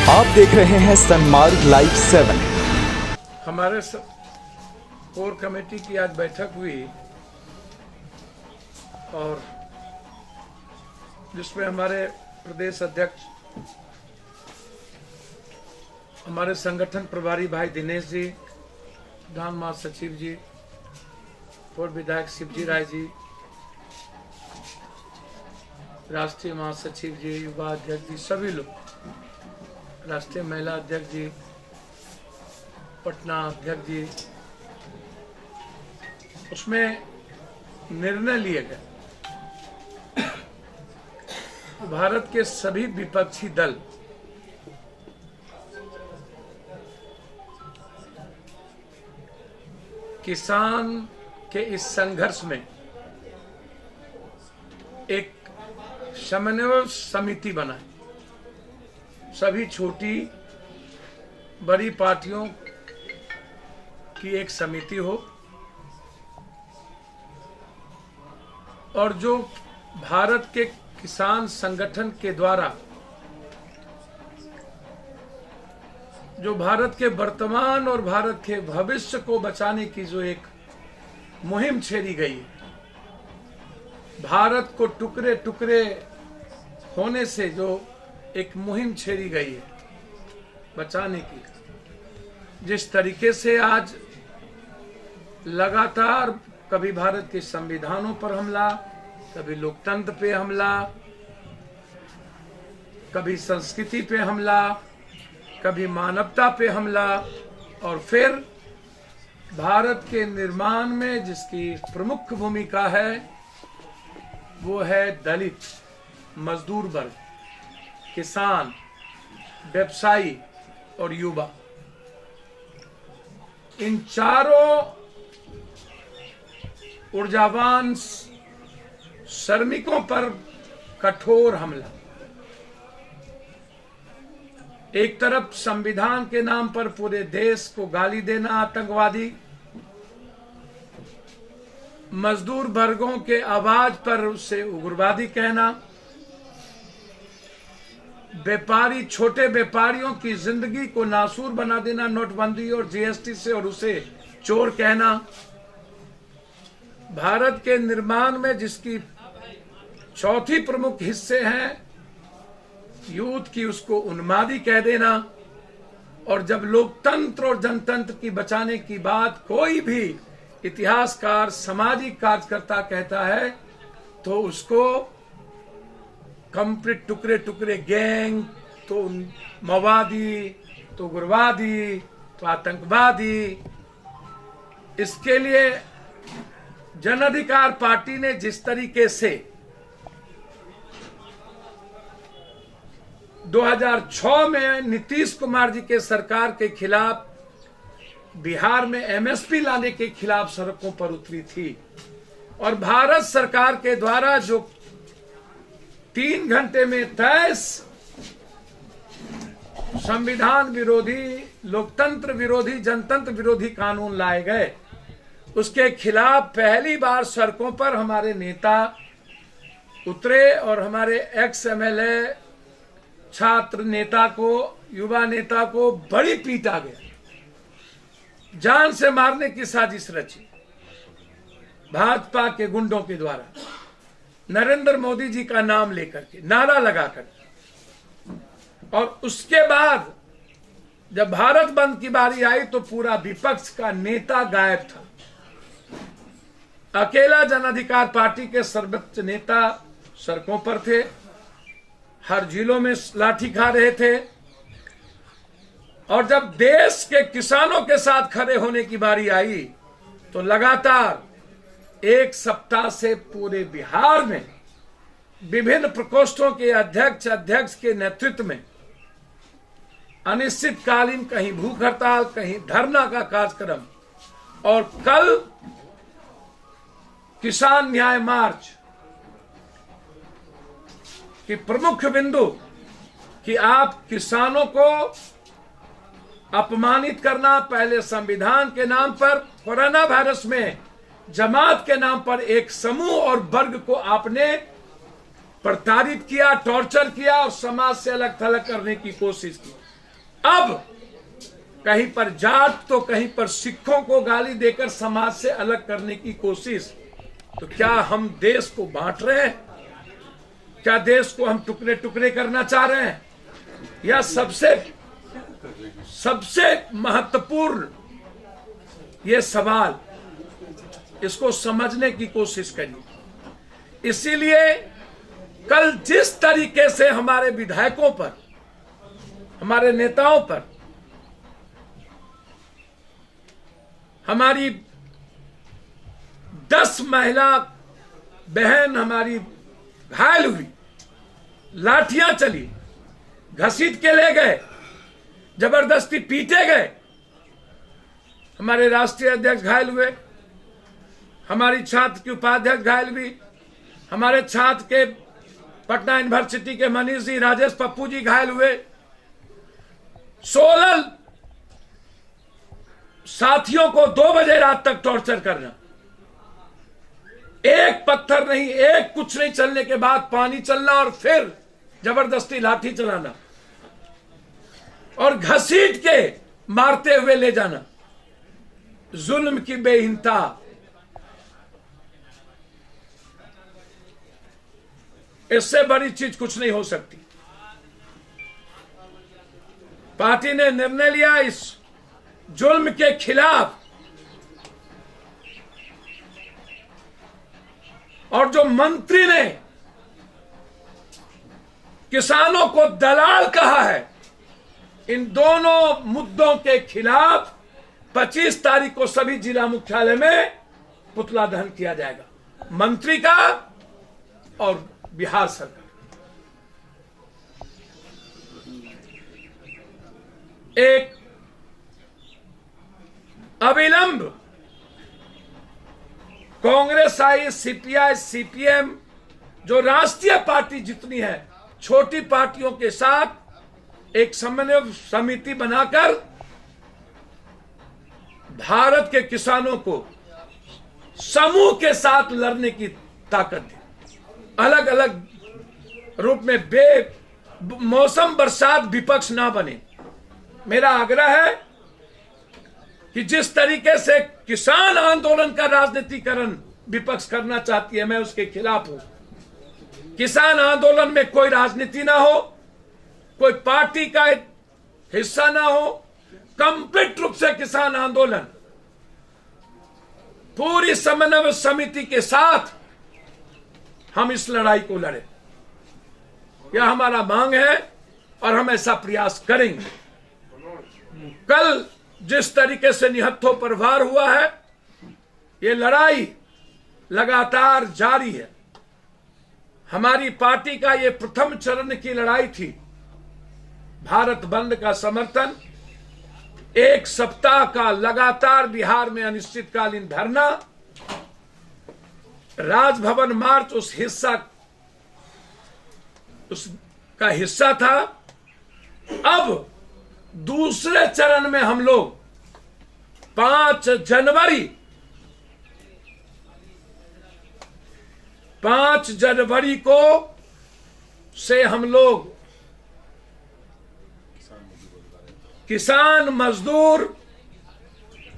आप देख रहे हैं सनमार्ग लाइव 7। हमारे कोर कमेटी की आज बैठक हुई और जिसमें हमारे प्रदेश अध्यक्ष, हमारे संगठन प्रभारी भाई दिनेश जी, प्रधान महासचिव जी, पूर्व विधायक शिवजी राय जी, राष्ट्रीय महासचिव जी, युवा अध्यक्ष जी, सभी लोग, राष्ट्रीय महिला अध्यक्ष जी, पटना अध्यक्ष जी, उसमें निर्णय लिए गए भारत के सभी विपक्षी दल किसान के इस संघर्ष में एक समन्वय समिति बनाए। सभी छोटी बड़ी पार्टियों की एक समिति हो और जो भारत के किसान संगठन के द्वारा जो भारत के वर्तमान और भारत के भविष्य को बचाने की जो एक मुहिम छेड़ी गई है, भारत को टुकड़े टुकड़े होने से जो एक मुहिम छेड़ी गई है बचाने की, जिस तरीके से आज लगातार कभी भारत के संविधानों पर हमला, कभी लोकतंत्र पे हमला, कभी संस्कृति पे हमला, कभी मानवता पे हमला, और फिर भारत के निर्माण में जिसकी प्रमुख भूमिका है वो है दलित, मजदूर वर्ग, किसान, व्यवसायी और युवा। इन चारों ऊर्जावान श्रमिकों पर कठोर हमला। एक तरफ संविधान के नाम पर पूरे देश को गाली देना आतंकवादी, मजदूर वर्गों के आवाज पर उससे उग्रवादी कहना, व्यापारी, छोटे व्यापारियों की जिंदगी को नासूर बना देना नोटबंदी और जीएसटी से और उसे चोर कहना, भारत के निर्माण में जिसकी चौथी प्रमुख हिस्से हैं यूथ की, उसको उन्मादी कह देना, और जब लोकतंत्र और जनतंत्र की बचाने की बात कोई भी इतिहासकार, सामाजिक कार्यकर्ता कहता है तो उसको कंप्लीट टुकड़े टुकड़े गैंग, तो माओवादी, तो उग्रवादी, तो आतंकवादी। इसके लिए जन अधिकार पार्टी ने जिस तरीके से 2006 में नीतीश कुमार जी के सरकार के खिलाफ बिहार में एमएसपी लाने के खिलाफ सड़कों पर उतरी थी, और भारत सरकार के द्वारा जो 3 घंटे में तय संविधान विरोधी, लोकतंत्र विरोधी, जनतंत्र विरोधी कानून लाए गए, उसके खिलाफ पहली बार सड़कों पर हमारे नेता उतरे और हमारे एक्स एमएलए, छात्र नेता को, युवा नेता को बड़ी पीटा गया, जान से मारने की साजिश रची भाजपा के गुंडों के द्वारा, नरेंद्र मोदी जी का नाम लेकर के, नारा लगाकर। और उसके बाद जब भारत बंद की बारी आई तो पूरा विपक्ष का नेता गायब था। अकेला जन अधिकार पार्टी के सर्वोच्च नेता सड़कों पर थे, हर जिलों में लाठी खा रहे थे, और जब देश के किसानों के साथ खड़े होने की बारी आई तो लगातार 1 सप्ताह से पूरे बिहार में विभिन्न प्रकोष्ठों के अध्यक्ष के नेतृत्व में अनिश्चितकालीन, कहीं भूख हड़ताल, कहीं धरना का कार्यक्रम, और कल किसान न्याय मार्च की प्रमुख बिंदु कि आप किसानों को अपमानित करना, पहले संविधान के नाम पर, कोरोना वायरस में जमात के नाम पर एक समूह और वर्ग को आपने प्रताड़ित किया, टॉर्चर किया और समाज से अलग थलग करने की कोशिश की। अब कहीं पर जाट तो कहीं पर सिखों को गाली देकर समाज से अलग करने की कोशिश। तो क्या हम देश को बांट रहे हैं? क्या देश को हम टुकड़े टुकड़े करना चाह रहे हैं? या सबसे महत्वपूर्ण ये सवाल, इसको समझने की कोशिश करिए। इसीलिए कल जिस तरीके से हमारे विधायकों पर, हमारे नेताओं पर, हमारी 10 महिला बहन हमारी घायल हुई, लाठियां चली, घसीट के ले गए, जबरदस्ती पीटे गए, हमारे राष्ट्रीय अध्यक्ष घायल हुए, हमारी छात्र की उपाध्यक्ष घायल हुई, हमारे छात्र के पटना यूनिवर्सिटी के मनीष जी, राजेश पप्पू जी घायल हुए, 16 साथियों को 2 बजे रात तक टॉर्चर करना, एक पत्थर नहीं, एक कुछ नहीं चलने के बाद पानी चलना और फिर जबरदस्ती लाठी चलाना और घसीट के मारते हुए ले जाना, जुल्म की बेहिंता। इससे बड़ी चीज कुछ नहीं हो सकती। पार्टी ने निर्णय लिया इस जुल्म के खिलाफ, और जो मंत्री ने किसानों को दलाल कहा है, इन दोनों मुद्दों के खिलाफ 25 तारीख को सभी जिला मुख्यालय में पुतला दहन किया जाएगा, मंत्री का और बिहार सरकार। एक अविलंब कांग्रेस आई, सीपीआई, सीपीएम, जो राष्ट्रीय पार्टी जितनी है, छोटी पार्टियों के साथ एक समन्वय समिति बनाकर भारत के किसानों को समूह के साथ लड़ने की ताकत दी। अलग अलग रूप में मौसम बरसात विपक्ष ना बने। मेरा आग्रह है कि जिस तरीके से किसान आंदोलन का राजनीतिकरण विपक्ष करना चाहती है, मैं उसके खिलाफ हूं। किसान आंदोलन में कोई राजनीति ना हो, कोई पार्टी का हिस्सा ना हो, कंप्लीट रूप से किसान आंदोलन पूरी समन्वय समिति के साथ हम इस लड़ाई को लड़े। यह हमारा मांग है और हम ऐसा प्रयास करेंगे। कल जिस तरीके से निहत्थों पर वार हुआ है, ये लड़ाई लगातार जारी है। हमारी पार्टी का ये प्रथम चरण की लड़ाई थी। भारत बंद का समर्थन, 1 सप्ताह का लगातार बिहार में अनिश्चितकालीन धरना, राजभवन मार्च उसका हिस्सा था। अब दूसरे चरण में हम लोग 5 जनवरी को से हम लोग किसान मजदूर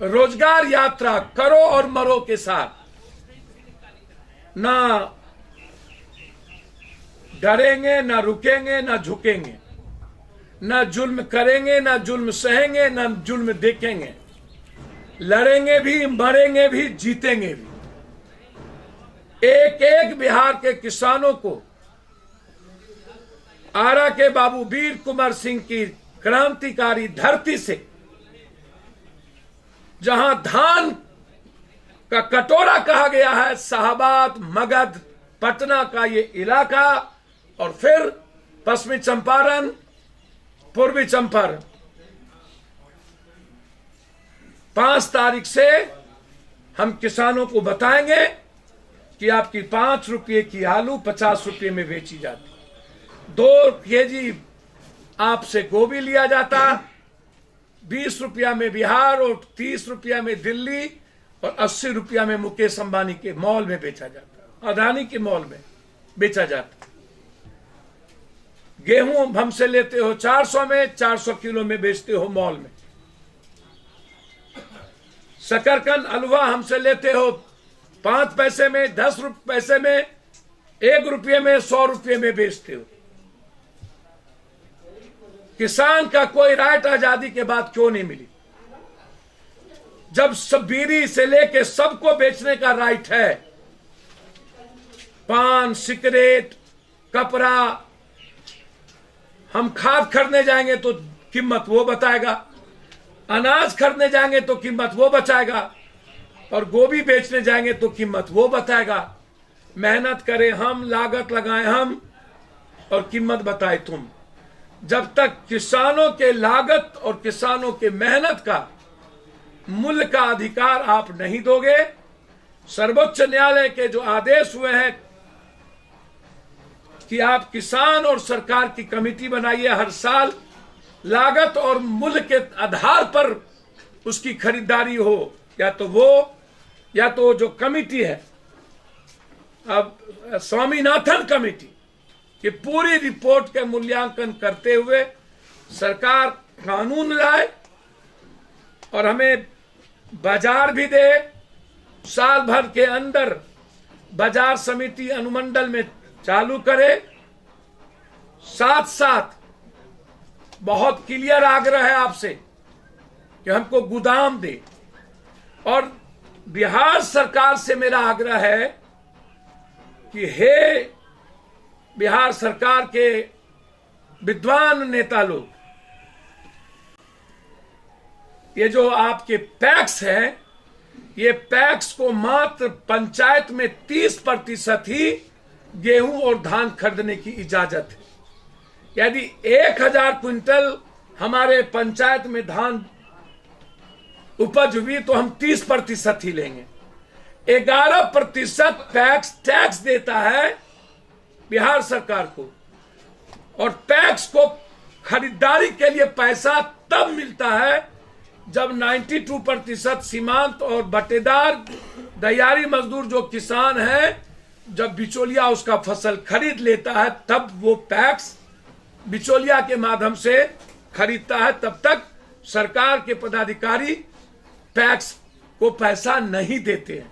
रोजगार यात्रा करो और मरो के साथ, ना डरेंगे, ना रुकेंगे, ना झुकेंगे, ना जुल्म करेंगे, ना जुल्म सहेंगे, ना जुल्म देखेंगे। लड़ेंगे भी, मरेंगे भी, जीतेंगे भी। एक एक बिहार के किसानों को आरा के बाबू वीर कुंवर सिंह की क्रांतिकारी धरती से, जहां धान का कटोरा कहा गया है, शाहाबाद, मगध, पटना का ये इलाका, और फिर पश्चिमी चंपारण, पूर्वी चंपारण, 5 तारीख से हम किसानों को बताएंगे कि आपकी 5 रुपये की आलू 50 रुपये में बेची जाती, 2 केजी आपसे गोभी लिया जाता, 20 रुपया में बिहार और 30 रुपया में दिल्ली और 80 रुपया में मुकेश अंबानी के मॉल में बेचा जाता, अदानी के मॉल में बेचा जाता। गेहूं हमसे लेते हो 400 में, 400 किलो में बेचते हो मॉल में। शकरकंद हलवा हमसे लेते हो 5 पैसे में, 10 पैसे में, 1 रुपये में, 100 रुपये में बेचते हो। किसान का कोई राइट आजादी के बाद क्यों नहीं मिली? जब सब बीड़ी से लेके सबको बेचने का राइट है, पान, सिगरेट, कपड़ा, हम खाद खरीदने जाएंगे तो कीमत वो बताएगा, अनाज खरीदने जाएंगे तो कीमत वो बताएगा, और गोभी बेचने जाएंगे तो कीमत वो बताएगा। मेहनत करें हम, लागत लगाएं हम, और कीमत बताए तुम। जब तक किसानों के लागत और किसानों के मेहनत का मूल्य का अधिकार आप नहीं दोगे, सर्वोच्च न्यायालय के जो आदेश हुए हैं कि आप किसान और सरकार की कमेटी बनाइए, हर साल लागत और मूल्य के आधार पर उसकी खरीदारी हो, या तो जो कमेटी है, अब स्वामीनाथन कमेटी की पूरी रिपोर्ट के मूल्यांकन करते हुए सरकार कानून लाए और हमें बाजार भी दे, साल भर के अंदर बाजार समिति अनुमंडल में चालू करे। साथ साथ बहुत क्लियर आग्रह है आपसे कि हमको गोदाम दे, और बिहार सरकार से मेरा आग्रह है कि हे बिहार सरकार के विद्वान नेता लोग, ये जो आपके पैक्स है, ये पैक्स को मात्र पंचायत में 30% ही गेहूं और धान खरीदने की इजाजत है। यदि 1000 क्विंटल हमारे पंचायत में धान उपज हुई तो हम 30% ही लेंगे। 11% पैक्स टैक्स देता है बिहार सरकार को, और पैक्स को खरीदारी के लिए पैसा तब मिलता है जब 92% सीमांत और बटेदार दयारी मजदूर जो किसान है, जब बिचौलिया उसका फसल खरीद लेता है तब वो पैक्स बिचौलिया के माध्यम से खरीदता है। तब तक सरकार के पदाधिकारी पैक्स को पैसा नहीं देते हैं।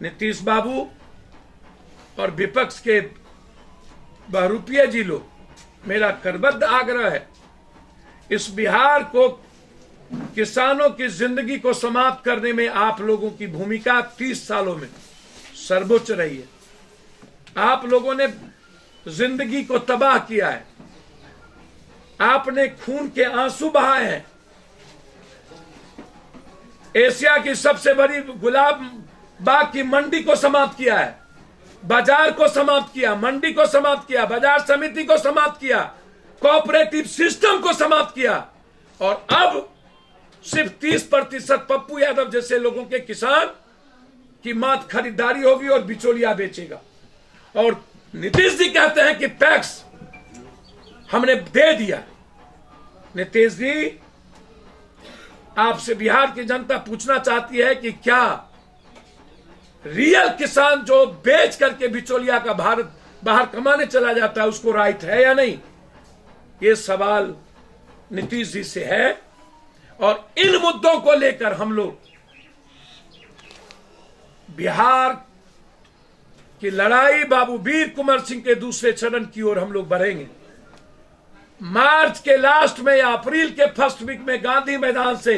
नीतीश बाबू और विपक्ष के बहुरूपिये जी लोग, मेरा करबद्ध आग्रह है, इस बिहार को, किसानों की जिंदगी को समाप्त करने में आप लोगों की भूमिका 30 सालों में सर्वोच्च रही है। आप लोगों ने जिंदगी को तबाह किया है, आपने खून के आंसू बहाए हैं। एशिया की सबसे बड़ी गुलाब बाग की मंडी को समाप्त किया है, बाजार को समाप्त किया, मंडी को समाप्त किया, बाजार समिति को समाप्त किया, कोऑपरेटिव सिस्टम को समाप्त किया, और अब सिर्फ 30% पप्पू यादव जैसे लोगों के किसान की मात्र खरीदारी होगी और बिचौलिया बेचेगा। और नीतीश जी कहते हैं कि पैक्स हमने दे दिया। नीतीश जी, आपसे बिहार की जनता पूछना चाहती है कि क्या रियल किसान जो बेच करके बिचौलिया का बाहर कमाने चला जाता है उसको राइट है या नहीं? ये सवाल नीतीश जी से है, और इन मुद्दों को लेकर हम लोग बिहार की लड़ाई बाबू वीर कुंवर सिंह के दूसरे चरण की ओर हम लोग बढ़ेंगे। मार्च के लास्ट में या अप्रैल के फर्स्ट वीक में गांधी मैदान से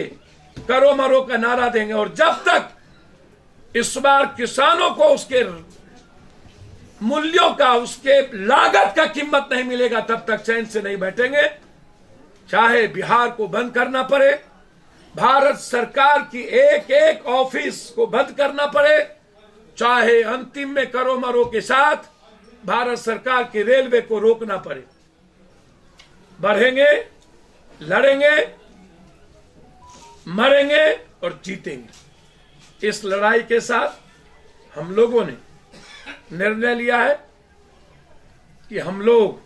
करो मरो का नारा देंगे, और जब तक इस बार किसानों को उसके मूल्यों का, उसके लागत का कीमत नहीं मिलेगा, तब तक चैन से नहीं बैठेंगे। चाहे बिहार को बंद करना पड़े, भारत सरकार की एक एक ऑफिस को बंद करना पड़े, चाहे अंतिम में करो मरो के साथ भारत सरकार की रेलवे को रोकना पड़े, बढ़ेंगे, लड़ेंगे, मरेंगे और जीतेंगे। इस लड़ाई के साथ हम लोगों ने निर्णय लिया है कि हम लोग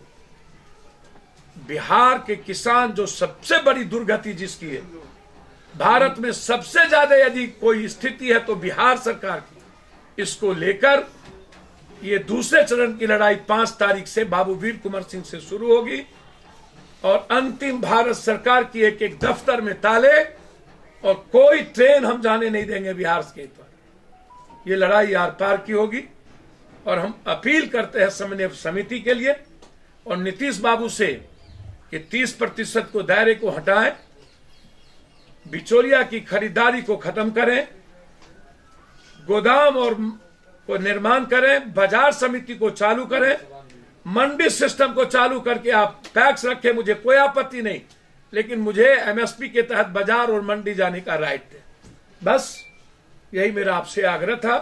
बिहार के किसान, जो सबसे बड़ी दुर्गति जिसकी है, भारत में सबसे ज्यादा यदि कोई स्थिति है तो बिहार सरकार की, इसको लेकर ये दूसरे चरण की लड़ाई 5 तारीख से बाबू वीर कुंवर सिंह से शुरू होगी और अंतिम भारत सरकार की एक एक दफ्तर में ताले और कोई ट्रेन हम जाने नहीं देंगे बिहार के पर। ये लड़ाई आर पार की होगी और हम अपील करते हैं समन्वय समिति के लिए और नीतीश बाबू से कि 30% को दायरे को हटाएं, बिचौलिया की खरीदारी को खत्म करें, गोदाम और को निर्माण करें, बाजार समिति को चालू करें, मंडी सिस्टम को चालू करके आप टैक्स रखें, मुझे कोई आपत्ति नहीं, लेकिन मुझे एमएसपी के तहत बाजार और मंडी जाने का राइट है। बस यही मेरा आपसे आग्रह था।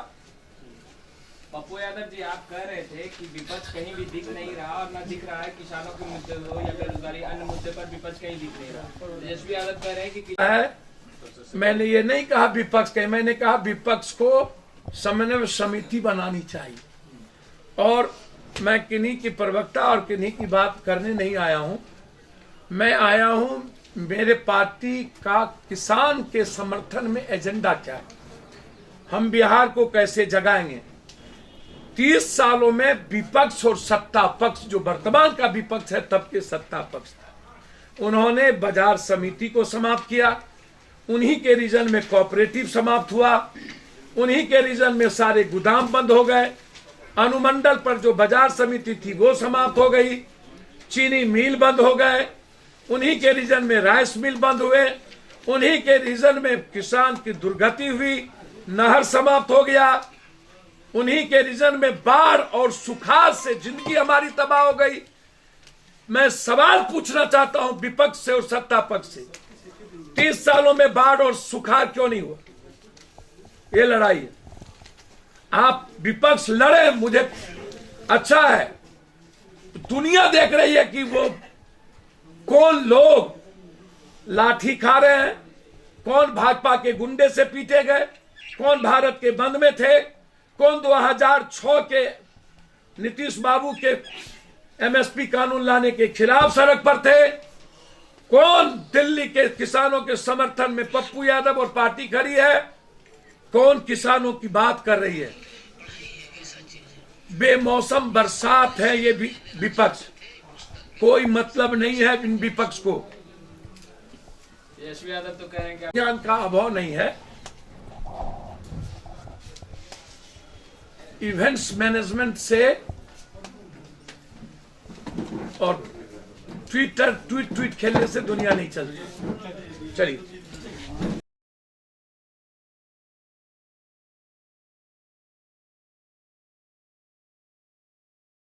पप्पू यादव जी, आप कह रहे थे कि विपक्ष कहीं भी दिख नहीं रहा और न दिख रहा है किसानों के मुद्दे हो या बेरोजगारी अन्य मुद्दे पर विपक्ष कहीं दिख नहीं रहा। तेजस्वी यादव कह रहे हैं कि मैंने ये नहीं कहा विपक्ष कहीं, मैंने कहा विपक्ष को समन्वय समिति बनानी चाहिए और मैं किन्हीं की प्रवक्ता और किन्हीं की बात करने नहीं आया हूं। मैं आया हूं मेरे पार्टी का किसान के समर्थन में एजेंडा क्या है, हम बिहार को कैसे जगाएंगे। 30 सालों में विपक्ष और सत्ता पक्ष, जो वर्तमान का विपक्ष है तब के सत्ता पक्ष था, उन्होंने बाजार समिति को समाप्त किया, उन्हीं के रीजन में कोऑपरेटिव समाप्त हुआ, उन्हीं के रीजन में सारे गोदाम बंद हो गए, अनुमंडल पर जो बाजार समिति थी वो समाप्त हो गई, चीनी मिल बंद हो गए, उन्हीं के रीजन में राइस मिल बंद हुए, उन्हीं के रीजन में किसान की दुर्गति हुई, नहर समाप्त हो गया, उन्हीं के रीजन में बाढ़ और सुखाड़ से जिंदगी हमारी तबाह हो गई। मैं सवाल पूछना चाहता हूं विपक्ष से और सत्ता पक्ष से, 30 सालों में बाढ़ और सुखाड़ क्यों नहीं हुआ? ये लड़ाई है। आप विपक्ष लड़े, मुझे अच्छा है, दुनिया देख रही है कि वो कौन लोग लाठी खा रहे हैं, कौन भाजपा के गुंडे से पीटे गए, कौन भारत के बंद में थे, कौन 2006 के नीतीश बाबू के एमएसपी कानून लाने के खिलाफ सड़क पर थे, कौन दिल्ली के किसानों के समर्थन में पप्पू यादव और पार्टी खड़ी है, कौन किसानों की बात कर रही है। बेमौसम बरसात है ये विपक्ष, कोई मतलब नहीं है इन विपक्ष को। तेजस्वी यादव तो कह रहे हैं कि ज्ञान का अभाव नहीं है, इवेंट्स मैनेजमेंट से और ट्वीट खेलने से दुनिया नहीं चल रही। चलिए।